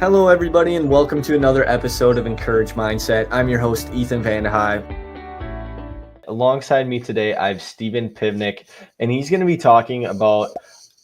Hello, everybody, and welcome to another episode of Encourage Mindset. I'm your host, Ethan Vandehy. Alongside me today, I have Stephen Pivnik, and he's going to be talking about,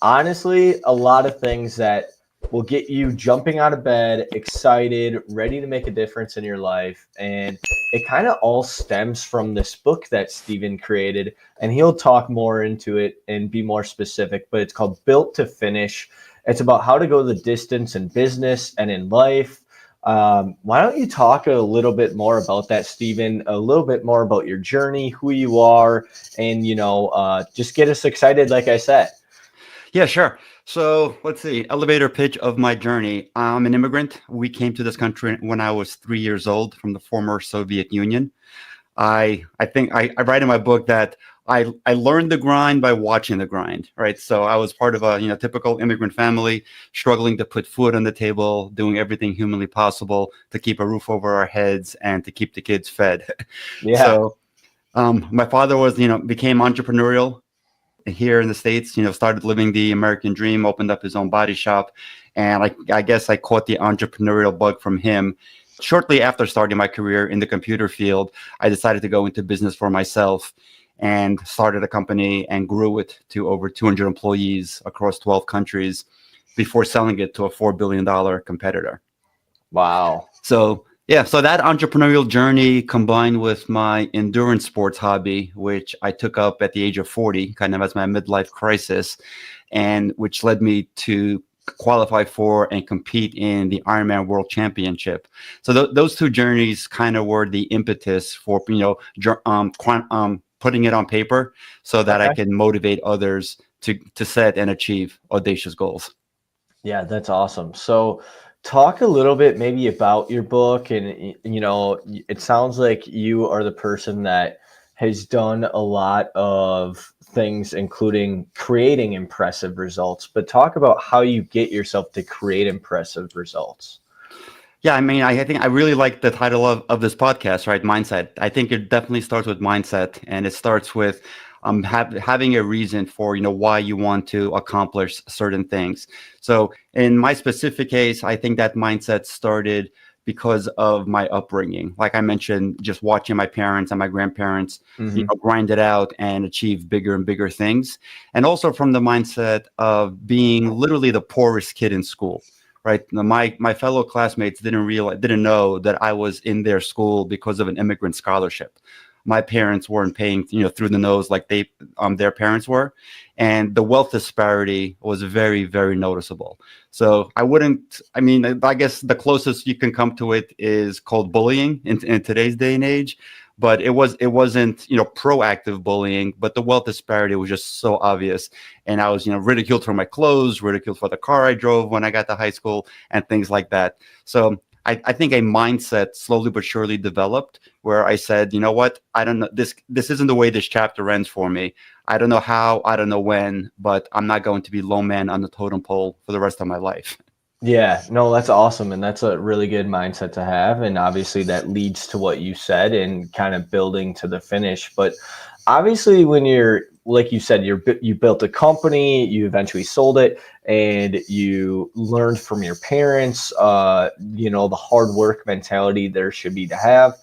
honestly, a lot of things that will get you jumping out of bed, excited, ready to make a difference in your life. And it kind of all stems from this book that Stephen created, and he'll talk more into it and be more specific, but it's called Built to Finish. It's about how to go the distance in business and in life. Why don't you talk a little bit more about that, Stephen? A little bit more about your journey, who you are, and just get us excited, like I said. Yeah, sure. So let's see. Elevator pitch of my journey. I'm an immigrant. We came to this country when I was 3 years old from the former Soviet Union. I think I write in my book that I learned the grind by watching the grind, right? So I was part of a typical immigrant family, struggling to put food on the table, doing everything humanly possible to keep a roof over our heads and to keep the kids fed. Yeah. So my father was became entrepreneurial here in the States, started living the American dream, opened up his own body shop. And I guess I caught the entrepreneurial bug from him. Shortly after starting my career in the computer field, I decided to go into business for myself and started a company and grew it to over 200 employees across 12 countries before selling it to a $4 billion competitor. Wow. So that entrepreneurial journey combined with my endurance sports hobby, which I took up at the age of 40, kind of as my midlife crisis, and which led me to qualify for and compete in the Ironman World Championship. So those two journeys kind of were the impetus for putting it on paper so that I can motivate others to set and achieve audacious goals. Yeah, that's awesome. So talk a little bit maybe about your book. And, it sounds like you are the person that has done a lot of things, including creating impressive results. But talk about how you get yourself to create impressive results. Yeah, I mean, I think I really like the title of this podcast, right? Mindset. I think it definitely starts with mindset, and it starts with having a reason for why you want to accomplish certain things. So in my specific case, I think that mindset started because of my upbringing. Like I mentioned, just watching my parents and my grandparents, grind it out and achieve bigger and bigger things, and also from the mindset of being literally the poorest kid in school. Right. My fellow classmates didn't know that I was in their school because of an immigrant scholarship. My parents weren't paying, through the nose like their parents were. And the wealth disparity was very, very noticeable. So I guess the closest you can come to it is called bullying in today's day and age. But it wasn't proactive bullying, but the wealth disparity was just so obvious. And I was ridiculed for my clothes, ridiculed for the car I drove when I got to high school, and things like that. So I think a mindset slowly but surely developed where I said, you know what, I don't know, this isn't the way this chapter ends for me. I don't know how, I don't know when, but I'm not going to be low man on the totem pole for the rest of my life. Yeah, no, that's awesome. And that's a really good mindset to have. And obviously that leads to what you said and kind of building to the finish. But obviously when you're, like you said, you built a company, you eventually sold it, and you learned from your parents, the hard work mentality there should be to have.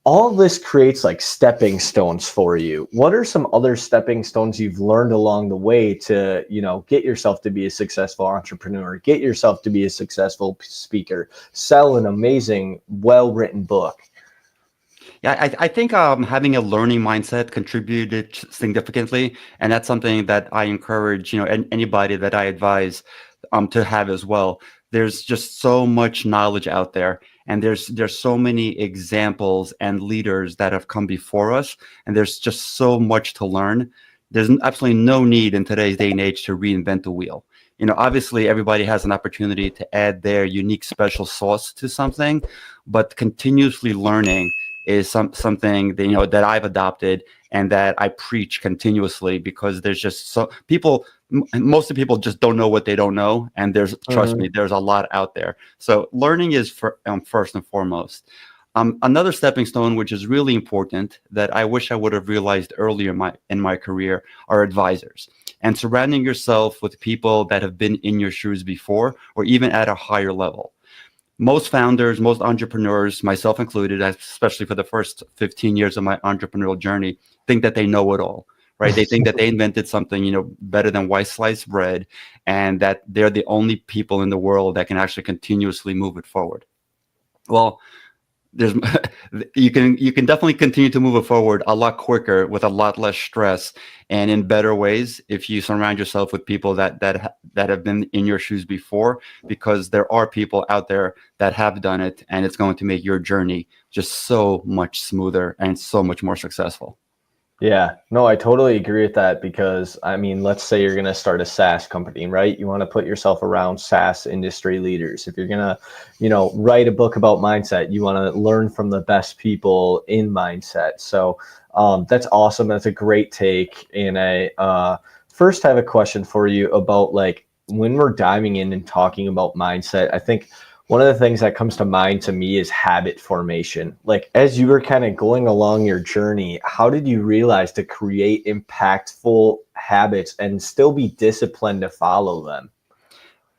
All of this creates like stepping stones for you. What are some other stepping stones you've learned along the way to, get yourself to be a successful entrepreneur, get yourself to be a successful speaker, sell an amazing, well-written book? Yeah, I think having a learning mindset contributed significantly, and that's something that I encourage anybody that I advise to have as well. There's just so much knowledge out there, and there's so many examples and leaders that have come before us, and there's just so much to learn. There's absolutely no need in today's day and age to reinvent the wheel. Obviously everybody has an opportunity to add their unique special sauce to something, but continuously learning is something that, that I've adopted and that I preach continuously, because there's just most of the people just don't know what they don't know. And trust me, there's a lot out there. So learning is first and foremost. Another stepping stone, which is really important, that I wish I would have realized earlier in my career, are advisors. And surrounding yourself with people that have been in your shoes before, or even at a higher level. most founders, most entrepreneurs, myself included, especially for the first 15 years of my entrepreneurial journey, think that they know it all, right? They think that they invented something, better than white sliced bread, and that they're the only people in the world that can actually continuously move it forward. Well, there's you can definitely continue to move it forward a lot quicker with a lot less stress and in better ways if you surround yourself with people that have been in your shoes before, because there are people out there that have done it, and it's going to make your journey just so much smoother and so much more successful. Yeah, no, I totally agree with that because I mean, let's say you're going to start a SaaS company, right? You want to put yourself around SaaS industry leaders. If you're going to, write a book about mindset, you want to learn from the best people in mindset. So that's awesome. That's a great take. And I first have a question for you about like when we're diving in and talking about mindset. I think one of the things that comes to mind to me is habit formation. Like as you were kind of going along your journey, how did you realize to create impactful habits and still be disciplined to follow them?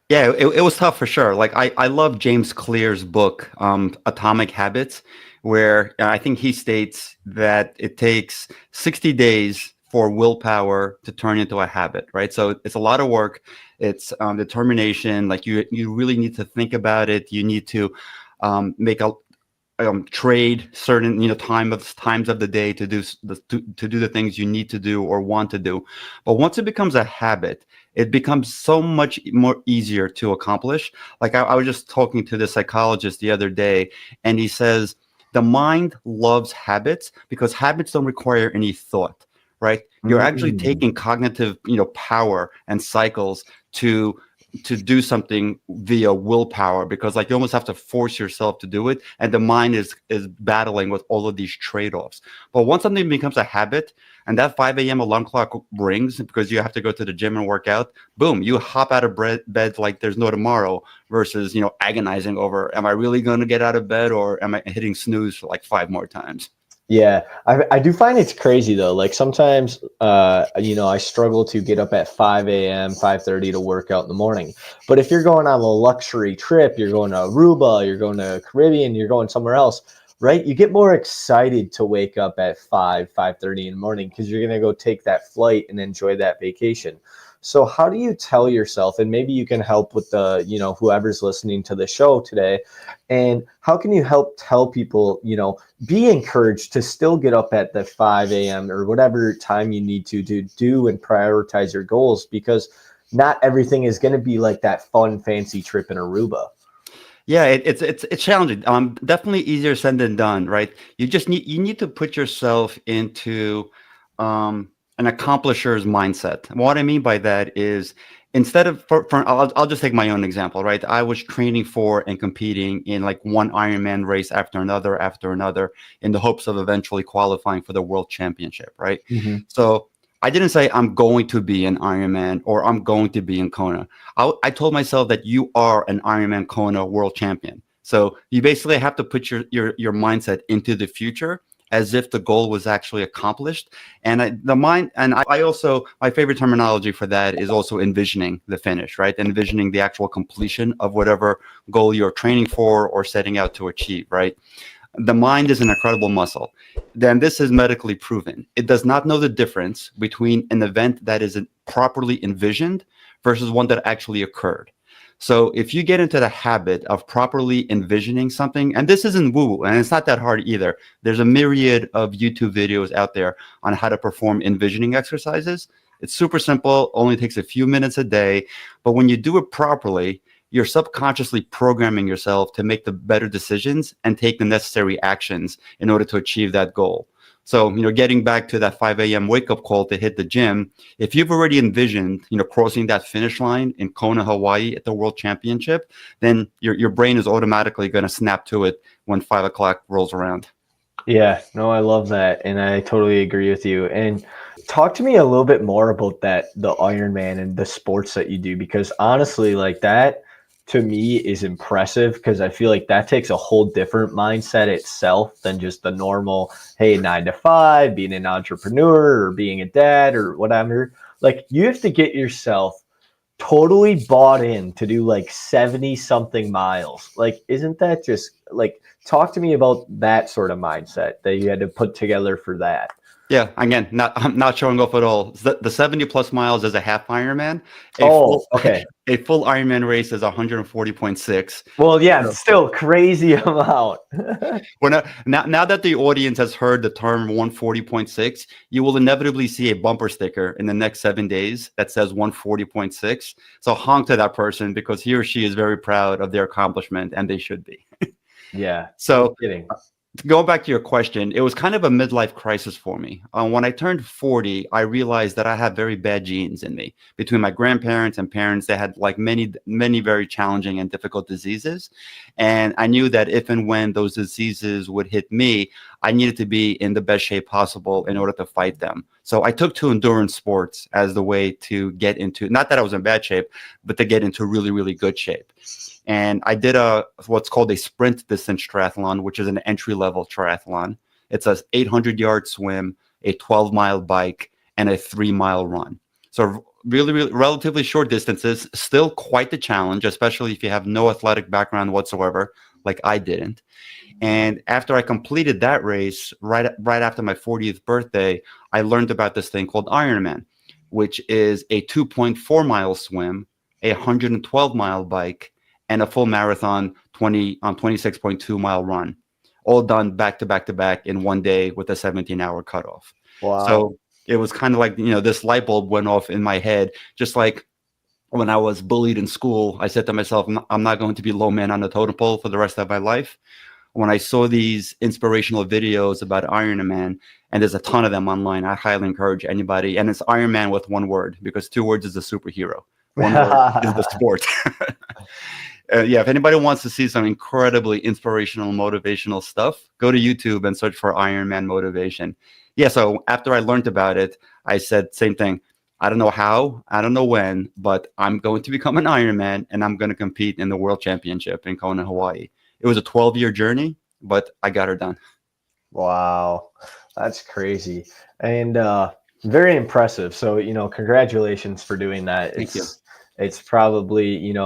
Yeah, it was tough for sure. Like I love James Clear's book, Atomic Habits, where I think he states that it takes 60 days for willpower to turn into a habit, right? So it's a lot of work. It's determination. Like you really need to think about it. You need to make a trade certain times of the day to do to do the things you need to do or want to do. But once it becomes a habit, it becomes so much more easier to accomplish. Like I was just talking to the psychologist the other day, and he says the mind loves habits because habits don't require any thought, right? You're actually Mm. taking cognitive power and cycles to do something via willpower, because like you almost have to force yourself to do it, and the mind is battling with all of these trade-offs. But once something becomes a habit and that 5 a.m. alarm clock rings because you have to go to the gym and work out, boom, you hop out of bed like there's no tomorrow, versus agonizing over, am I really going to get out of bed, or am I hitting snooze for like 5 more times? Yeah, I do find it's crazy though. Like sometimes, I struggle to get up at 5 a.m., 5:30 to work out in the morning. But if you're going on a luxury trip, you're going to Aruba, you're going to Caribbean, you're going somewhere else, right? You get more excited to wake up at 5:30 in the morning because you're going to go take that flight and enjoy that vacation. So how do you tell yourself, and maybe you can help with the, whoever's listening to the show today, and how can you help tell people, be encouraged to still get up at the 5 a.m. or whatever time you need to do and prioritize your goals, because not everything is going to be like that fun, fancy trip in Aruba. Yeah, it's challenging. Definitely easier said than done, right? You need to put yourself into an accomplisher's mindset. And what I mean by that is, instead of I'll just take my own example, right? I was training for and competing in like one Ironman race after another in the hopes of eventually qualifying for the world championship, right? Mm-hmm. So I didn't say I'm going to be an Ironman or I'm going to be in Kona. I told myself that you are an Ironman Kona world champion. So you basically have to put your mindset into the future as if the goal was actually accomplished. And I also, my favorite terminology for that is also envisioning the finish, right? Envisioning the actual completion of whatever goal you're training for or setting out to achieve, right? The mind is an incredible muscle. Then this is medically proven. It does not know the difference between an event that is properly envisioned versus one that actually occurred. So if you get into the habit of properly envisioning something, and this isn't woo, and it's not that hard either. There's a myriad of YouTube videos out there on how to perform envisioning exercises. It's super simple, only takes a few minutes a day. But when you do it properly, you're subconsciously programming yourself to make the better decisions and take the necessary actions in order to achieve that goal. So, getting back to that 5 a.m. wake-up call to hit the gym, if you've already envisioned, crossing that finish line in Kona, Hawaii at the World Championship, then your brain is automatically going to snap to it when 5 o'clock rolls around. Yeah, no, I love that. And I totally agree with you. And talk to me a little bit more about the Ironman and the sports that you do, because honestly, like that to me is impressive because I feel like that takes a whole different mindset itself than just the normal, hey, 9 to 5, being an entrepreneur or being a dad or whatever. Like you have to get yourself totally bought in to do like 70 something miles. Like, isn't that just like, talk to me about that sort of mindset that you had to put together for that? Yeah, again, I'm not showing off at all. The 70 plus miles is a half Ironman. A Oh, full okay. a full Ironman race is 140.6. Well, yeah, So still crazy amount. now that the audience has heard the term 140.6, you will inevitably see a bumper sticker in the next 7 days that says 140.6. So honk to that person because he or she is very proud of their accomplishment, and they should be. Yeah, no So kidding. going back to your question, it was kind of a midlife crisis for me. When I turned 40, I realized that I had very bad genes in me. Between my grandparents and parents, they had like many very challenging and difficult diseases. And I knew that if and when those diseases would hit me, I needed to be in the best shape possible in order to fight them. So I took to endurance sports as the way to get into, not that I was in bad shape, but to get into really, really good shape. And I did what's called a sprint distance triathlon, which is an entry level triathlon. It's a 800-yard swim, a 12-mile bike, and a 3-mile run. So really, really relatively short distances, still quite the challenge, especially if you have no athletic background whatsoever, like I didn't. And after I completed that race, right after my 40th birthday, I learned about this thing called Ironman, which is a 2.4-mile swim, a 112-mile bike, and a full marathon 26.2-mile run, all done back to back to back in one day with a 17-hour cutoff. Wow. So it was kind of like, this light bulb went off in my head, just like when I was bullied in school. I said to myself, I'm not going to be low man on the totem pole for the rest of my life. When I saw these inspirational videos about Iron Man, and there's a ton of them online, I highly encourage anybody. And it's Iron Man with one word, because 2 words is a superhero. One word is the sport. Yeah, if anybody wants to see some incredibly inspirational, motivational stuff, go to YouTube and search for Iron Man motivation. Yeah, so after I learned about it, I said, same thing. I don't know how, I don't know when, but I'm going to become an Ironman, and I'm going to compete in the World Championship in Kona, Hawaii. It was a 12-year journey, but I got her done. Wow, that's crazy. And very impressive. So, congratulations for doing that. Thank you. It's probably,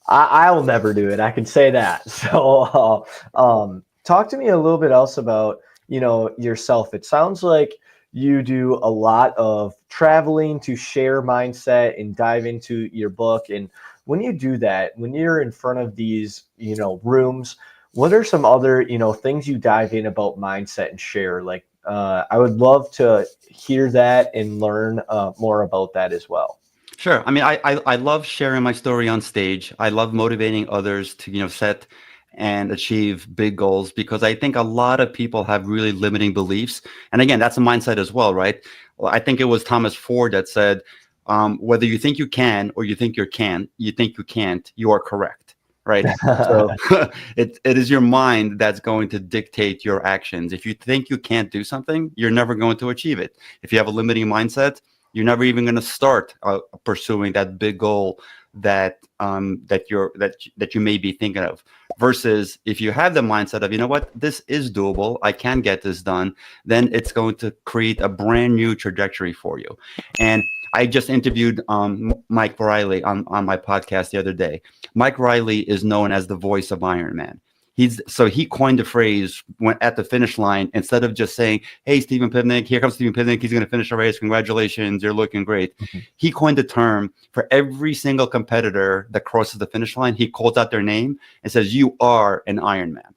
I'll never do it. I can say that. So, talk to me a little bit else about, yourself. It sounds like you do a lot of traveling to share mindset and dive into your book. And when you do that, when you're in front of these, rooms, what are some other, things you dive in about mindset and share? Like, I would love to hear that and learn more about that as well. Sure. I mean, I love sharing my story on stage. I love motivating others to, set and achieve big goals, because I think a lot of people have really limiting beliefs. And again, that's a mindset as well, right? Well, I think it was Thomas Ford that said, whether you think you can or you think you can't, you are correct, right? So it is your mind that's going to dictate your actions. If you think you can't do something, you're never going to achieve it. If you have a limiting mindset, you're never even going to start pursuing that big goal that you may be thinking of. Versus if you have the mindset of, what, this is doable, I can get this done, then it's going to create a brand new trajectory for you. And I just interviewed Mike Riley on my podcast the other day. Mike Riley is known as the voice of Iron Man. He coined the phrase when at the finish line, instead of just saying, "Hey, Stephen Pivnik, here comes Stephen Pivnik. He's going to finish the race. Congratulations, you're looking great." He coined the term for every single competitor that crosses the finish line. He calls out their name and says, "You are an Iron Man."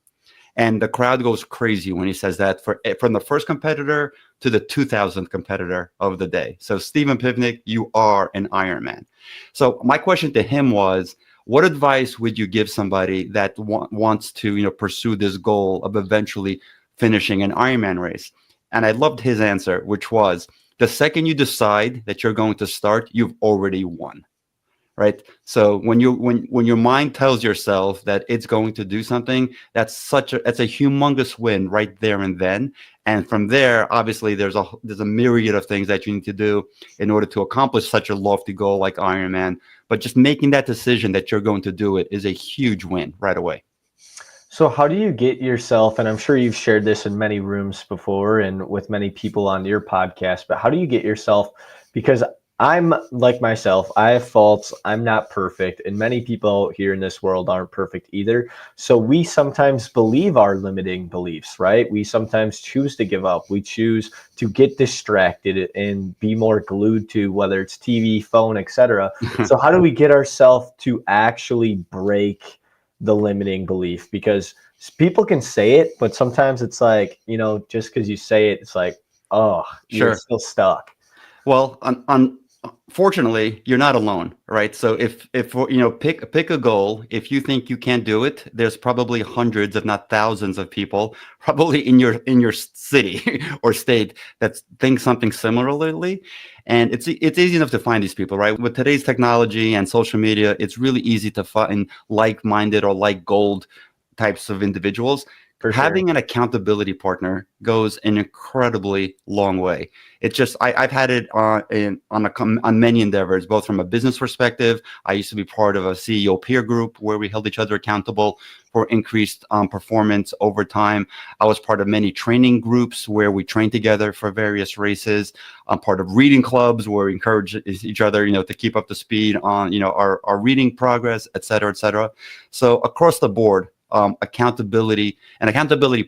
And the crowd goes crazy when he says that, from the first competitor to the 2000th competitor of the day. So Stephen Pivnik, you are an Iron Man. So my question to him was, what advice would you give somebody that wants to, pursue this goal of eventually finishing an Ironman race? And I loved his answer, which was, the second you decide that you're going to start, you've already won, right? So when your mind tells yourself that it's going to do something, that's a humongous win right there and then. And from there, obviously, there's a myriad of things that you need to do in order to accomplish such a lofty goal like Ironman. But just making that decision that you're going to do it is a huge win right away. So how do you get yourself, and I'm sure you've shared this in many rooms before and with many people on your podcast, but how do you get yourself, because I'm like myself. I have faults. I'm not perfect. And many people here in this world aren't perfect either. So we sometimes believe our limiting beliefs, right? We sometimes choose to give up. We choose to get distracted and be more glued to whether it's TV, phone, etc. So how do we get ourselves to actually break the limiting belief? Because people can say it, but sometimes it's like, just because you say it, it's like, oh, you're Sure. still stuck. Well, fortunately, you're not alone, right? So if pick a goal. If you think you can't do it, there's probably hundreds, if not thousands, of people probably in your city or state that think something similarly. And it's easy enough to find these people, right? With today's technology and social media, it's really easy to find like-minded or like gold types of individuals. For sure. Having an accountability partner goes an incredibly long way. It's just I've had it on many endeavors, both from a business perspective. I used to be part of a CEO peer group where we held each other accountable for increased performance over time. I was part of many training groups where we trained together for various races. I'm part of reading clubs where we encourage each other, to keep up to speed on, our reading progress, et cetera, et cetera. So across the board, an accountability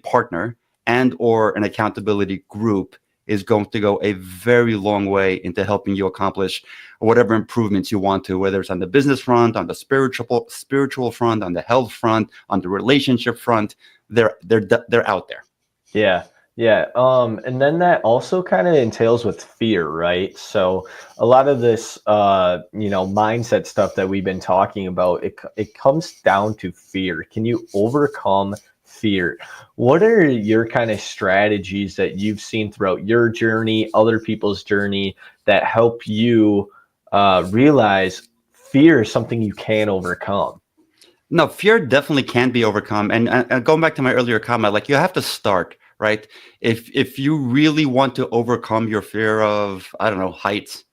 partner and or an accountability group is going to go a very long way into helping you accomplish whatever improvements you want to, whether it's on the business front, on the spiritual front, on the health front, on the relationship front. They're out there. Yeah. Yeah. And then that also kind of entails with fear, right? So a lot of this, mindset stuff that we've been talking about, it comes down to fear. Can you overcome fear? What are your kind of strategies that you've seen throughout your journey, other people's journey, that help you realize fear is something you can overcome? No, fear definitely can be overcome. And going back to my earlier comment, like you have to start, right? If you really want to overcome your fear of, I don't know, heights,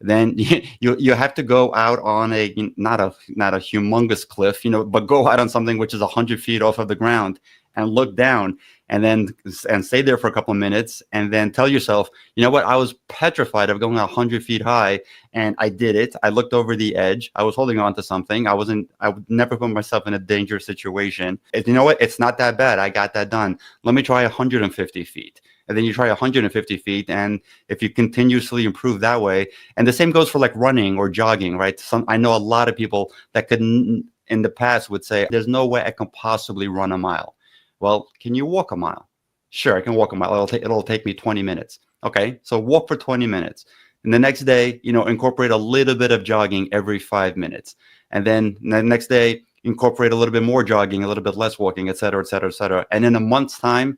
then you have to go out on a not a humongous cliff, but go out on something which is 100 feet off of the ground and look down and stay there for a couple of minutes and then tell yourself, you know what, I was petrified of going 100 feet high and I did it. I looked over the edge. I was holding on to something. I would never put myself in a dangerous situation. You know what? It's not that bad. I got that done. Let me try 150 feet. And then you try 150 feet. And if you continuously improve that way, and the same goes for like running or jogging, right? I know a lot of people that could in the past would say, there's no way I can possibly run a mile. Well, can you walk a mile? Sure, I can walk a mile. It'll take me 20 minutes. Okay, so walk for 20 minutes. And the next day, incorporate a little bit of jogging every 5 minutes. And then the next day, incorporate a little bit more jogging, a little bit less walking, et cetera, et cetera, et cetera. And in a month's time,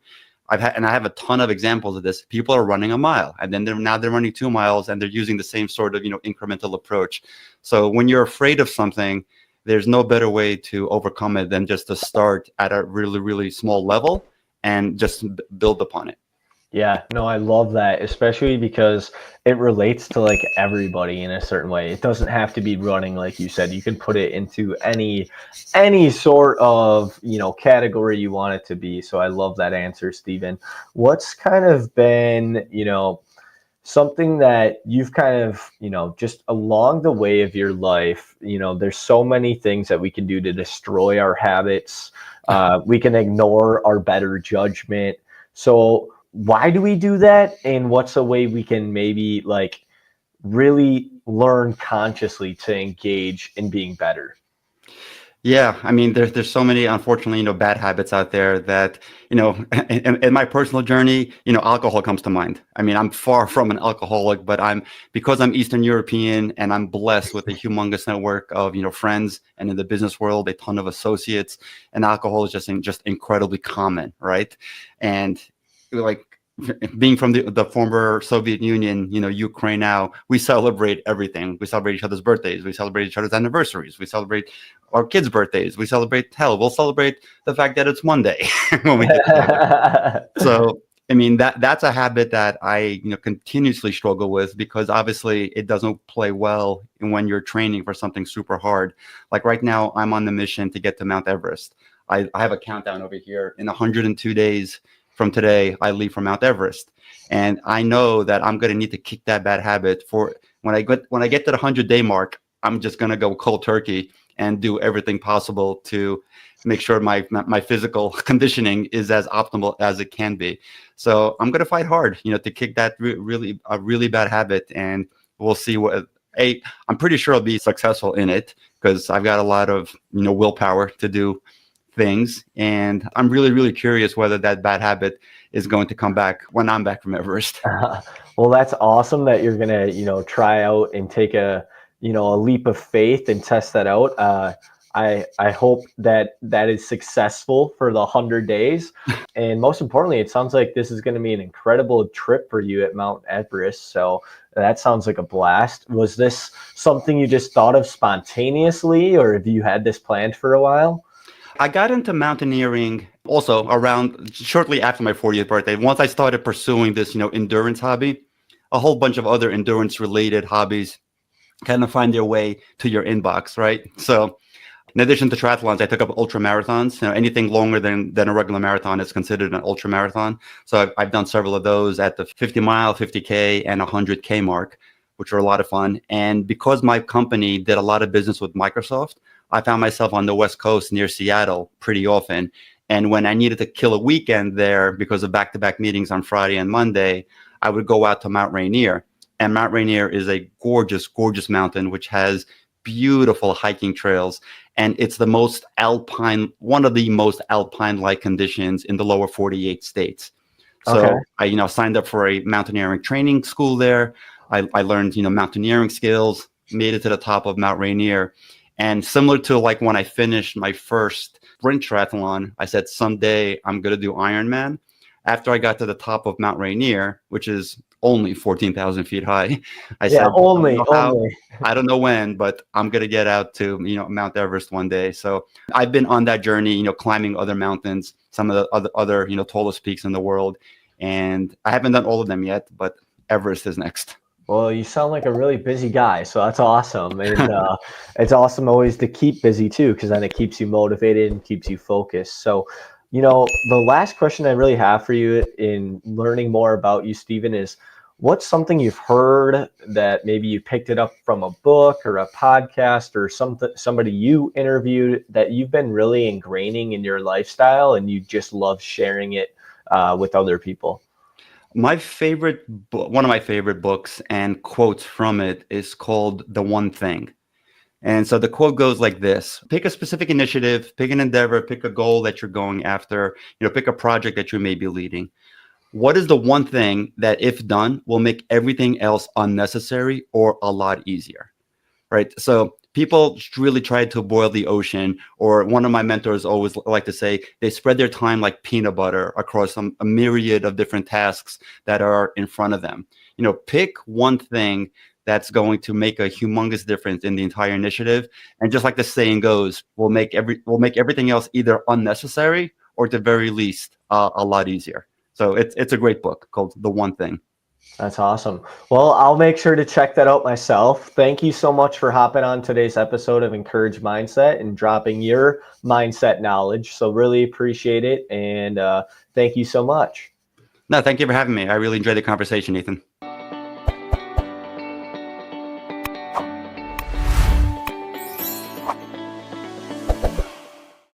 I have a ton of examples of this. People are running a mile, and then they're running 2 miles, and they're using the same sort of incremental approach. So when you're afraid of something, there's no better way to overcome it than just to start at a really, really small level and just build upon it. Yeah, no, I love that, especially because it relates to like everybody in a certain way. It doesn't have to be running, like you said. You can put it into any sort of, category you want it to be. So I love that answer, Stephen. What's kind of been, something that you've kind of, just along the way of your life, there's so many things that we can do to destroy our habits. We can ignore our better judgment. So why do we do that? And what's a way we can maybe like really learn consciously to engage in being better? Yeah, I mean, there's so many, unfortunately, bad habits out there that, in my personal journey, alcohol comes to mind. I mean, I'm far from an alcoholic, but because I'm Eastern European and I'm blessed with a humongous network of, friends, and in the business world, a ton of associates, and alcohol is just incredibly common, right? And like being from the former Soviet Union, Ukraine now, we celebrate everything. We celebrate each other's birthdays. We celebrate each other's anniversaries. We celebrate our kids' birthdays. We celebrate we'll celebrate the fact that it's Monday when we get together. So, I mean, that's a habit that I, continuously struggle with because obviously it doesn't play well when you're training for something super hard. Like right now, I'm on the mission to get to Mount Everest. I have a countdown over here in 102 days from today, I leave for Mount Everest. And I know that I'm going to need to kick that bad habit for when I get to the 100-day mark. I'm just going to go cold turkey and do everything possible to make sure my physical conditioning is as optimal as it can be. So I'm going to fight hard, to kick that really bad habit, and we'll see I'm pretty sure I'll be successful in it because I've got a lot of, willpower to do things. And I'm really, really curious whether that bad habit is going to come back when I'm back from Everest. Well, that's awesome that you're gonna, try out and take a leap of faith and test that out. I hope that is successful for the 100 days. And most importantly, it sounds like this is going to be an incredible trip for you at Mount Everest. So that sounds like a blast. Was this something you just thought of spontaneously, or have you had this planned for a while? I got into mountaineering also around shortly after my 40th birthday. Once I started pursuing this, endurance hobby, a whole bunch of other endurance related hobbies kind of find their way to your inbox, right? So in addition to triathlons, I took up ultra marathons. Anything longer than a regular marathon is considered an ultra marathon. So I've done several of those at the 50 mile, 50K, and 100K mark, which are a lot of fun. And because my company did a lot of business with Microsoft, I found myself on the West Coast near Seattle pretty often. And when I needed to kill a weekend there because of back-to-back meetings on Friday and Monday, I would go out to Mount Rainier. And Mount Rainier is a gorgeous, gorgeous mountain, which has beautiful hiking trails. And it's one of the most alpine-like conditions in the lower 48 states. So Okay. I, signed up for a mountaineering training school there. I learned, mountaineering skills, made it to the top of Mount Rainier. And similar to like when I finished my first sprint triathlon, I said, someday I'm going to do Ironman. After I got to the top of Mount Rainier, which is only 14,000 feet high, I said, only. I don't know when, but I'm going to get out to, Mount Everest one day. So I've been on that journey, climbing other mountains, some of the other, tallest peaks in the world. And I haven't done all of them yet, but Everest is next. Well, you sound like a really busy guy, so that's awesome. And it's awesome always to keep busy too, because then it keeps you motivated and keeps you focused. So, the last question I really have for you in learning more about you, Stephen, is what's something you've heard that maybe you picked it up from a book or a podcast or somebody you interviewed that you've been really ingraining in your lifestyle and you just love sharing it with other people? One of my favorite books and quotes from it is called The One Thing. And so the quote goes like this: pick a specific initiative, pick an endeavor, pick a goal that you're going after, pick a project that you may be leading. What is the one thing that, if done, will make everything else unnecessary or a lot easier? Right. So people really try to boil the ocean, or one of my mentors always like to say they spread their time like peanut butter across a myriad of different tasks that are in front of them. Pick one thing that's going to make a humongous difference in the entire initiative. And just like the saying goes, we'll make everything else either unnecessary or at the very least a lot easier. So it's a great book called The One Thing. That's awesome. Well, I'll make sure to check that out myself. Thank you so much for hopping on today's episode of Encourage Mindset and dropping your mindset knowledge. So really appreciate it. And thank you so much. No, thank you for having me. I really enjoyed the conversation, Ethan.